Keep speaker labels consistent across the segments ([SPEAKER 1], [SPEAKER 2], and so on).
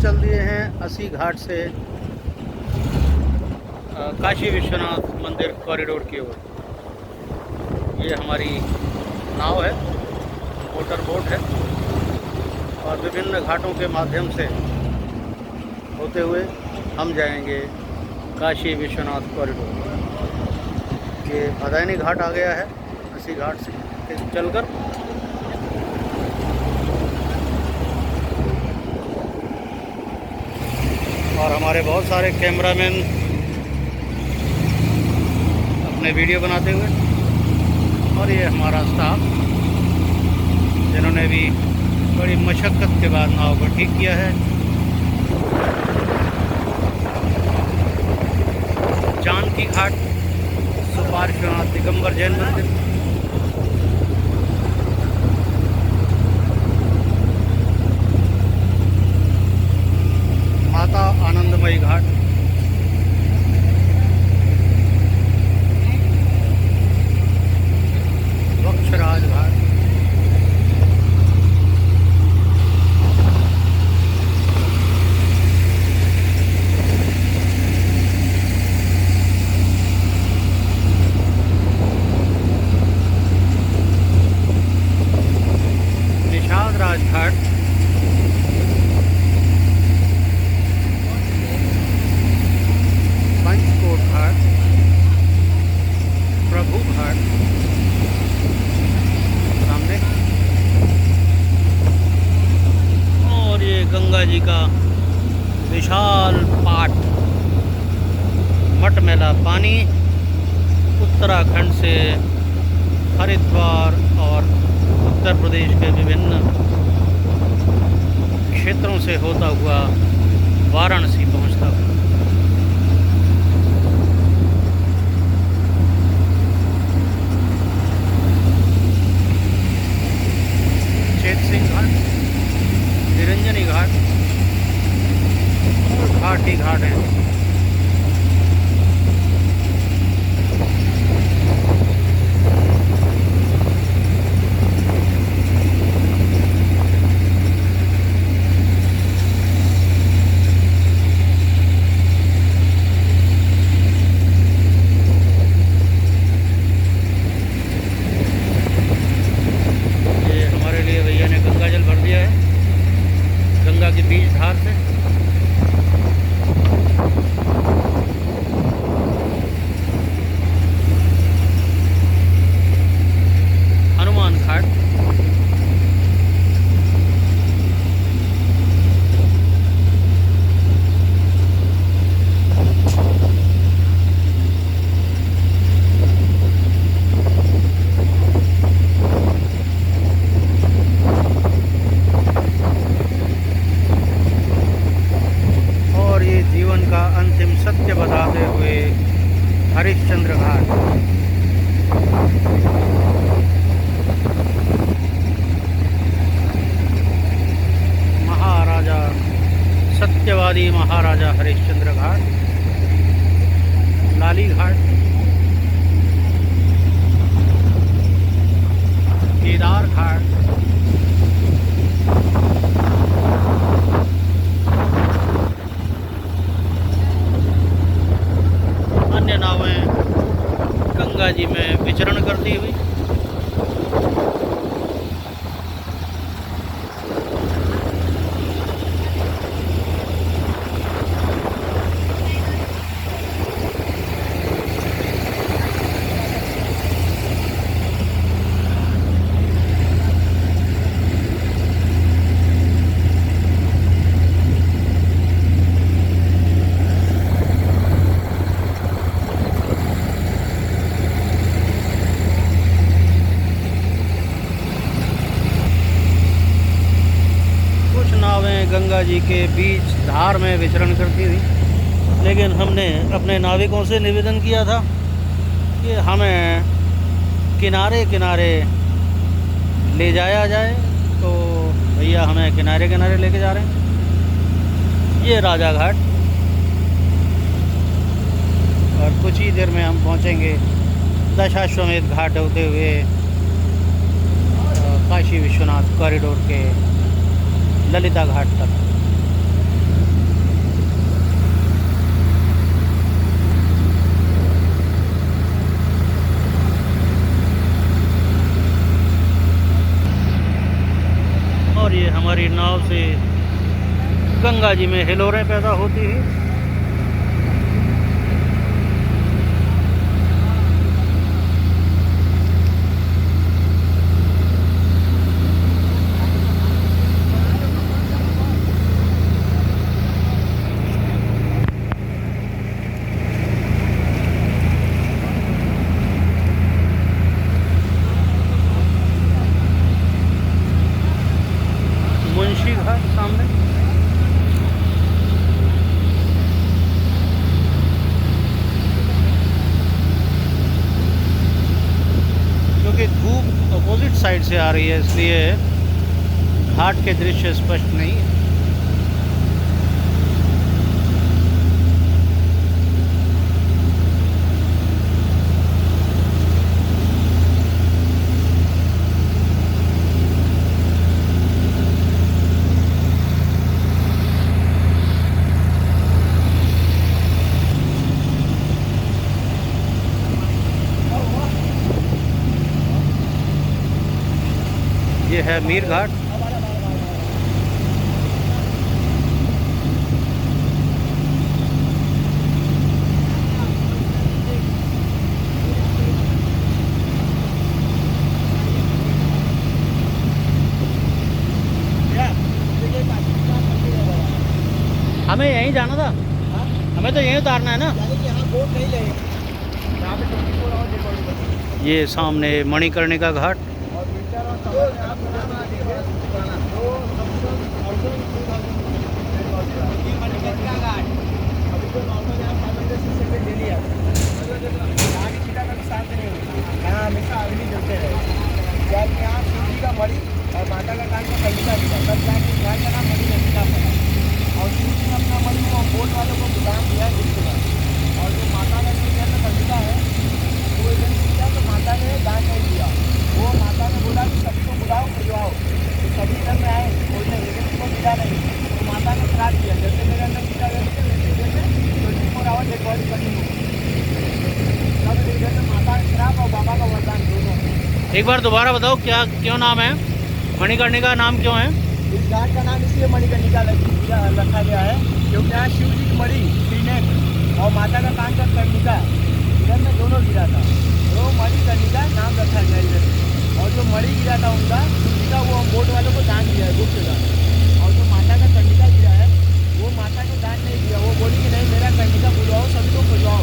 [SPEAKER 1] चल दिए हैं अस्सी घाट से काशी विश्वनाथ मंदिर कॉरिडोर की ओर। ये हमारी नाव है, मोटर बोट है, और विभिन्न घाटों के माध्यम से होते हुए हम जाएंगे काशी विश्वनाथ कॉरिडोर। ये भदैनी घाट आ गया है अस्सी घाट से चलकर। और हमारे बहुत सारे कैमरामैन अपने वीडियो बनाते हुए, और ये हमारा स्टाफ जिन्होंने भी बड़ी मशक्क़त के बाद नाव को ठीक किया है। जानकी घाट, सुपार्श्वनाथ दिगंबर जैन मंदिर, माता आनंदमयी घाट, वक्षराज घाट, निषाद राज घाट, पंचकोट घाट, प्रभु घाट सामने, और ये गंगा जी का विशाल पाट, मटमैला पानी उत्तराखंड से हरिद्वार और उत्तर प्रदेश के विभिन्न क्षेत्रों से होता हुआ वाराणसी पहुंचता हुआ। चेत घाट, निरंजनी घाट, घाट ही घाट है। गंगा के बीच धार से हनुमान घाट, जीवन का अंतिम सत्य बताते हुए हरिश्चंद्र घाट, महाराजा सत्यवादी महाराजा हरिश्चंद्र घाट, लाली घाट, केदार घाट, अन्य नावें गंगा जी में विचरण करती हुई। गंगा जी के बीच धार में विचरण करती थी, लेकिन हमने अपने नाविकों से निवेदन किया था कि हमें किनारे किनारे ले जाया जाए, तो भैया हमें किनारे किनारे लेके जा रहे हैं। ये राजा घाट, और कुछ ही देर में हम पहुंचेंगे दशाश्वमेध घाट होते हुए काशी विश्वनाथ कॉरिडोर के ललिता घाट तक। और ये हमारी नाव से गंगा जी में हिलोरें पैदा होती हैं। मुंशी घाट सामने, क्योंकि धूप अपोजिट साइड से आ रही है इसलिए घाट के दृश्य स्पष्ट नहीं है। ये है मीर घाट। हमें यहीं जाना था, हमें तो यहीं उतारना है ना। ये सामने मणिकर्णिका घाट।
[SPEAKER 2] मणि और माता का कान का कंडिका भी था, तब जाके घाट का नाम मणिकर्णिका पड़ा। और शिव जी ने अपना मणि को बोट वालों को दान दिया है जिसके बाद। और जो माता का जो इधर में कंडिका है वो इधर किया तो माता ने दान नहीं दिया। वो माता ने बोला कि सभी को बुलाओ खुलवाओ, तो सभी इधर में आए बोलने, लेकिन उसको मिला नहीं। तो माता ने श्राप दिया, जैसे मेरे अंदर गीता वैसे इधर में 24 आवर डेड बॉडी बनी हुई। तब इधर में माता का श्राप और बाबा का वरदान दोनों।
[SPEAKER 1] एक बार दोबारा बताओ क्या क्यों नाम है मणिकर्णिका, नाम क्यों है?
[SPEAKER 2] इस घाट का नाम इसलिए मणिकर्णिका रखा गया है क्योंकि यहाँ शिव जी की मणि त्रिनेत्र और माता का कान का कर्णिका इधर में दोनों गिरा था, तो मणिकर्णिका नाम रखा गया इधर। और जो मणि गिरा था उनका शिव जी का, वो हम बोट वालों को दान दिया है गुप्त दान। और जो माता का कर्णिका गिरा है वो माता को दान नहीं दिया। वो बोली कि नहीं मेरा कर्णिका बुलवाओ, सभी को खुलवाओ।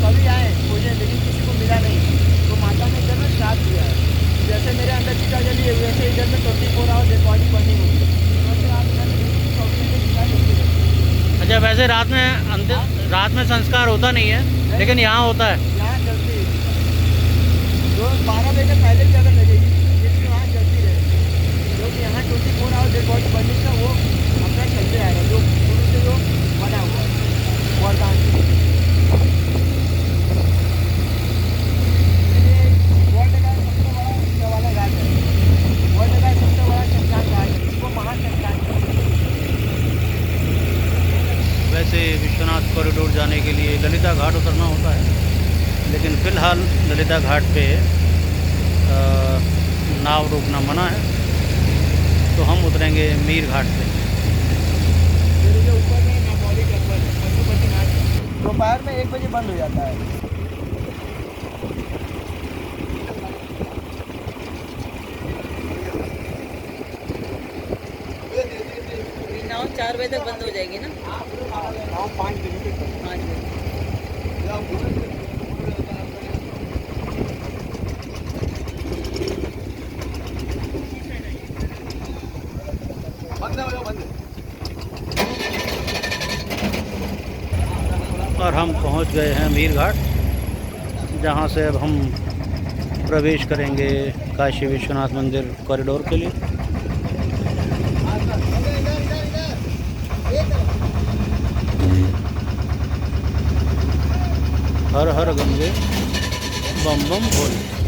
[SPEAKER 2] सभी आए खोजे लेकिन किसी को मिला नहीं, तो माता ने इधर में श्राप दिया है। जैसे मेरे अंदर चिता जली है वैसे इधर में 24 आवर डेड बॉडी बनी हुई है।
[SPEAKER 1] अच्छा, वैसे रात में संस्कार होता नहीं है, लेकिन यहाँ होता है।
[SPEAKER 2] यहाँ जलती है, जो 12 बजे पहले भी अगर लगेगी लेकिन वहाँ जलती रहेगी, क्योंकि यहाँ 24 आवर डेड बॉडी बनने का वो अपना चलते आएगा, जो शुरू से जो बना हुआ है वरदान।
[SPEAKER 1] वैसे विश्वनाथ कॉरिडोर जाने के लिए ललिता घाट उतरना होता है, लेकिन फ़िलहाल ललिता घाट पे नाव रोकना मना है, तो हम उतरेंगे मीर घाट पे।
[SPEAKER 2] दोपहर में 1 बजे बंद हो जाता है।
[SPEAKER 3] नाव 4 बजे तक बंद हो जाएगी ना?
[SPEAKER 2] 5 बजे तक।
[SPEAKER 3] 5 बजे।
[SPEAKER 1] और हम पहुंच गए हैं मीर घाट, जहां से अब हम प्रवेश करेंगे काशी विश्वनाथ मंदिर कॉरिडोर के लिए। हर हर गंगे बम बम भोले।